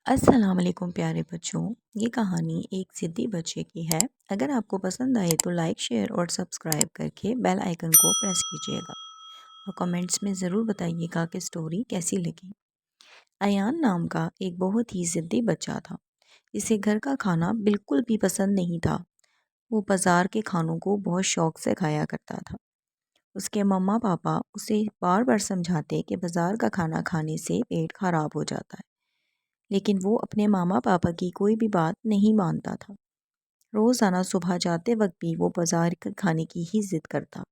अस्सलाम वालेकुम प्यारे बच्चों। ये कहानी एक ज़िद्दी बच्चे की है। अगर आपको पसंद आए तो लाइक शेयर और सब्सक्राइब करके बेल आइकन को प्रेस कीजिएगा और कमेंट्स में ज़रूर बताइएगा कि स्टोरी कैसी लगी। अयान नाम का एक बहुत ही ज़िद्दी बच्चा था जिसे घर का खाना बिल्कुल भी पसंद नहीं था। वो बाज़ार के खानों को बहुत शौक़ से खाया करता था। उसके मम्मा पापा उसे बार बार समझाते कि बाज़ार का खाना खाने से पेट खराब हो जाता है, लेकिन वो अपने मामा पापा की कोई भी बात नहीं मानता था। रोज़ाना सुबह जाते वक्त भी वो बाज़ार के खाने की ही ज़िद करता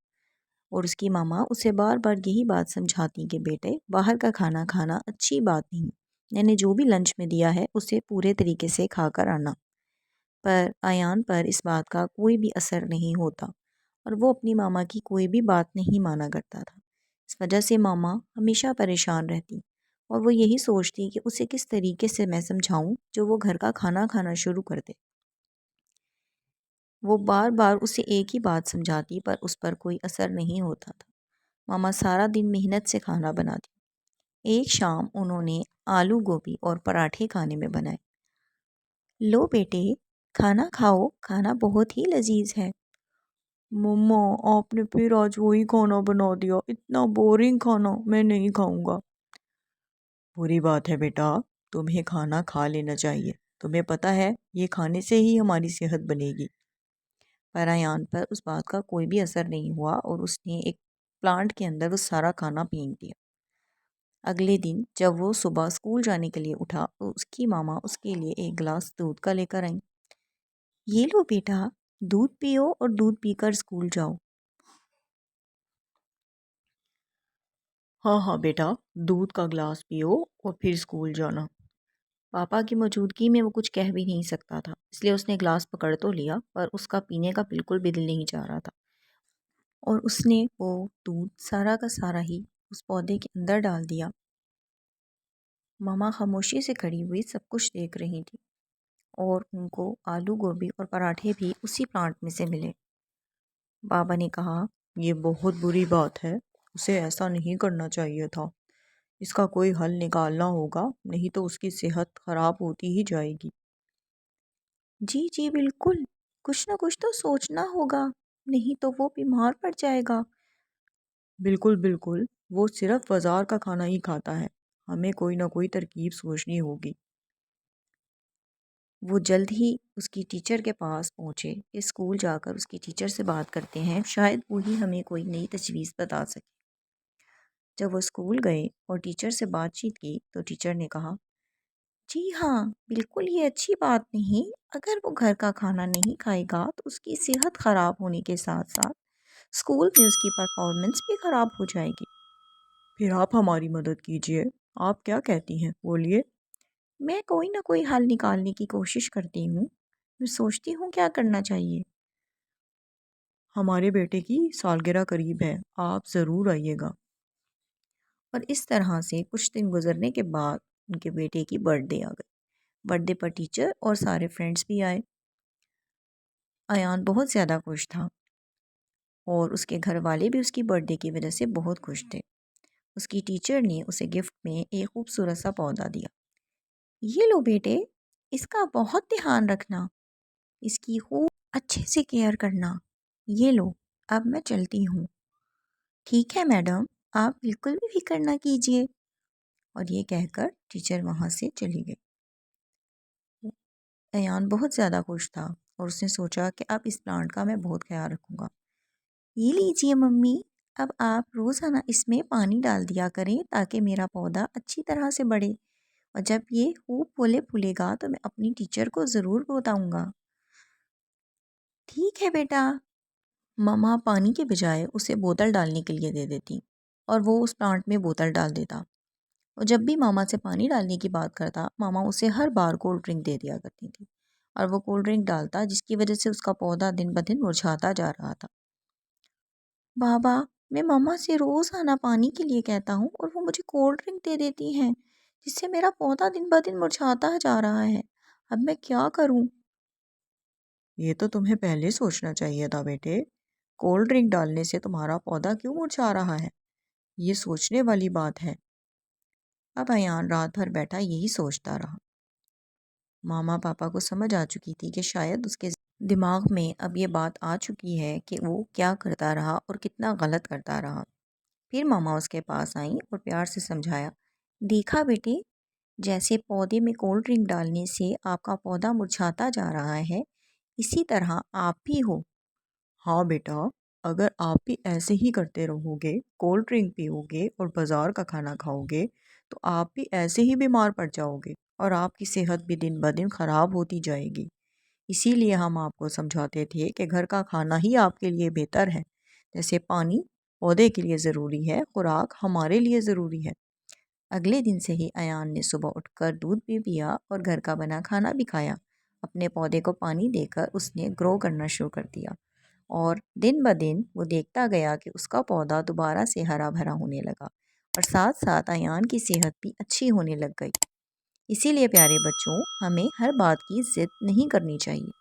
और उसकी मामा उसे बार बार यही बात समझाती कि बेटे, बाहर का खाना खाना अच्छी बात नहीं, मैंने जो भी लंच में दिया है उसे पूरे तरीके से खा कर आना। पर अयान पर इस बात का कोई भी असर नहीं होता और वो अपनी मामा की कोई भी बात नहीं माना करता था। इस वजह से मामा हमेशा परेशान रहती और वो यही सोचती कि उसे किस तरीके से मैं समझाऊं जो वो घर का खाना खाना शुरू कर दे। वो बार बार उसे एक ही बात समझाती पर उस पर कोई असर नहीं होता था। मामा सारा दिन मेहनत से खाना बनाती। एक शाम उन्होंने आलू गोभी और पराठे खाने में बनाए। लो बेटे, खाना खाओ, खाना बहुत ही लजीज है। मम्मा, आपने फिर आज वही खाना बना दिया, इतना बोरिंग खाना, मैं नहीं खाऊंगा। बुरी बात है बेटा, तुम्हें खाना खा लेना चाहिए। तुम्हें पता है ये खाने से ही हमारी सेहत बनेगी। पर अयान पर उस बात का कोई भी असर नहीं हुआ और उसने एक प्लांट के अंदर वो सारा खाना फेंक दिया। अगले दिन जब वो सुबह स्कूल जाने के लिए उठा तो उसकी मामा उसके लिए एक गिलास दूध का लेकर आई। ये लो बेटा, दूध पियो और दूध पीकर स्कूल जाओ। हाँ हाँ बेटा, दूध का गिलास पियो और फिर स्कूल जाना। पापा की मौजूदगी में वो कुछ कह भी नहीं सकता था, इसलिए उसने ग्लास पकड़ तो लिया पर उसका पीने का बिल्कुल भी दिल नहीं चाह रहा था और उसने वो दूध सारा का सारा ही उस पौधे के अंदर डाल दिया। मामा खामोशी से खड़ी हुई सब कुछ देख रही थी और उनको आलू गोभी और पराठे भी उसी प्लांट में से मिले। बाबा ने कहा, ये बहुत बुरी बात है, उसे ऐसा नहीं करना चाहिए था। इसका कोई हल निकालना होगा, नहीं तो उसकी सेहत खराब होती ही जाएगी। जी जी बिल्कुल, कुछ ना कुछ तो सोचना होगा, नहीं तो वो बीमार पड़ जाएगा। बिल्कुल बिल्कुल, वो सिर्फ बाजार का खाना ही खाता है, हमें कोई ना कोई तरकीब सोचनी होगी। वो जल्द ही उसकी टीचर के पास पहुँचे कि स्कूल जाकर उसकी टीचर से बात करते हैं, शायद वही हमें कोई नई तजवीज़ बता सके। जब वो स्कूल गए और टीचर से बातचीत की तो टीचर ने कहा, जी हाँ, बिल्कुल ये अच्छी बात नहीं। अगर वो घर का खाना नहीं खाएगा तो उसकी सेहत ख़राब होने के साथ-साथ स्कूल में उसकी परफ़ॉर्मेंस भी ख़राब हो जाएगी। फिर आप हमारी मदद कीजिए। आप क्या कहती हैं? बोलिए। मैं कोई ना कोई हल निकालने की कोशिश करती हूँ। मैं सोचती हूँ क्या करना चाहिए। हमारे बेटे की सालगिरह करीब है, आप ज़रूर आइएगा। और इस तरह से कुछ दिन गुज़रने के बाद उनके बेटे की बर्थडे आ गई। बर्थडे पर टीचर और सारे फ्रेंड्स भी आए। अयान बहुत ज़्यादा खुश था और उसके घर वाले भी उसकी बर्थडे की वजह से बहुत खुश थे। उसकी टीचर ने उसे गिफ्ट में एक खूबसूरत सा पौधा दिया। ये लो बेटे, इसका बहुत ध्यान रखना, इसकी खूब अच्छे से केयर करना। ये लो, अब मैं चलती हूँ। ठीक है मैडम, आप बिल्कुल भी फिक्र ना कीजिए। और ये कहकर टीचर वहाँ से चली गई। अयान बहुत ज़्यादा खुश था और उसने सोचा कि अब इस प्लांट का मैं बहुत ख्याल रखूँगा। ये लीजिए मम्मी, अब आप रोज़ाना इसमें पानी डाल दिया करें ताकि मेरा पौधा अच्छी तरह से बढ़े और जब ये खूब फूले फूलेगा तो मैं अपनी टीचर को ज़रूर बताऊंगा। ठीक है बेटा। मम्मा पानी के बजाय उसे बोतल डालने के लिए दे देती और वो उस प्लांट में बोतल डाल देता और जब भी मामा से पानी डालने की बात करता मामा उसे हर बार कोल्ड ड्रिंक दे दिया करती थी और वो कोल्ड ड्रिंक डालता जिसकी वजह से उसका पौधा दिन ब दिन मुरझाता जा रहा था। बाबा, मैं मम्मा से रोज़ाना पानी के लिए कहता हूँ और वो मुझे कोल्ड ड्रिंक दे देती हैं, जिससे मेरा पौधा दिन ब दिन मुरझाता जा रहा है। अब मैं क्या करूँ? ये तो तुम्हें पहले सोचना चाहिए था बेटे। कोल्ड ड्रिंक डालने से तुम्हारा पौधा क्यों मुरझा रहा है? ये सोचने वाली बात है। अब अयान रात भर बैठा यही सोचता रहा। मामा पापा को समझ आ चुकी थी कि शायद उसके दिमाग में अब ये बात आ चुकी है कि वो क्या करता रहा और कितना गलत करता रहा। फिर मामा उसके पास आई और प्यार से समझाया, देखा बेटे, जैसे पौधे में कोल्ड ड्रिंक डालने से आपका पौधा मुरझाता जा रहा है, इसी तरह आप भी हो। हाँ बेटा, अगर आप भी ऐसे ही करते रहोगे, कोल्ड ड्रिंक पियोगे और बाजार का खाना खाओगे, तो आप भी ऐसे ही बीमार पड़ जाओगे और आपकी सेहत भी दिन ब दिन खराब होती जाएगी। इसीलिए हम आपको समझाते थे कि घर का खाना ही आपके लिए बेहतर है। जैसे पानी पौधे के लिए ज़रूरी है, खुराक हमारे लिए ज़रूरी है। अगले दिन से ही अयान ने सुबह उठकर दूध भी पिया और घर का बना खाना भी खाया। अपने पौधे को पानी देकर उसने ग्रो करना शुरू कर दिया और दिन ब दिन वो देखता गया कि उसका पौधा दोबारा से हरा भरा होने लगा और साथ साथ अयान की सेहत भी अच्छी होने लग गई। इसीलिए प्यारे बच्चों, हमें हर बात की जिद नहीं करनी चाहिए।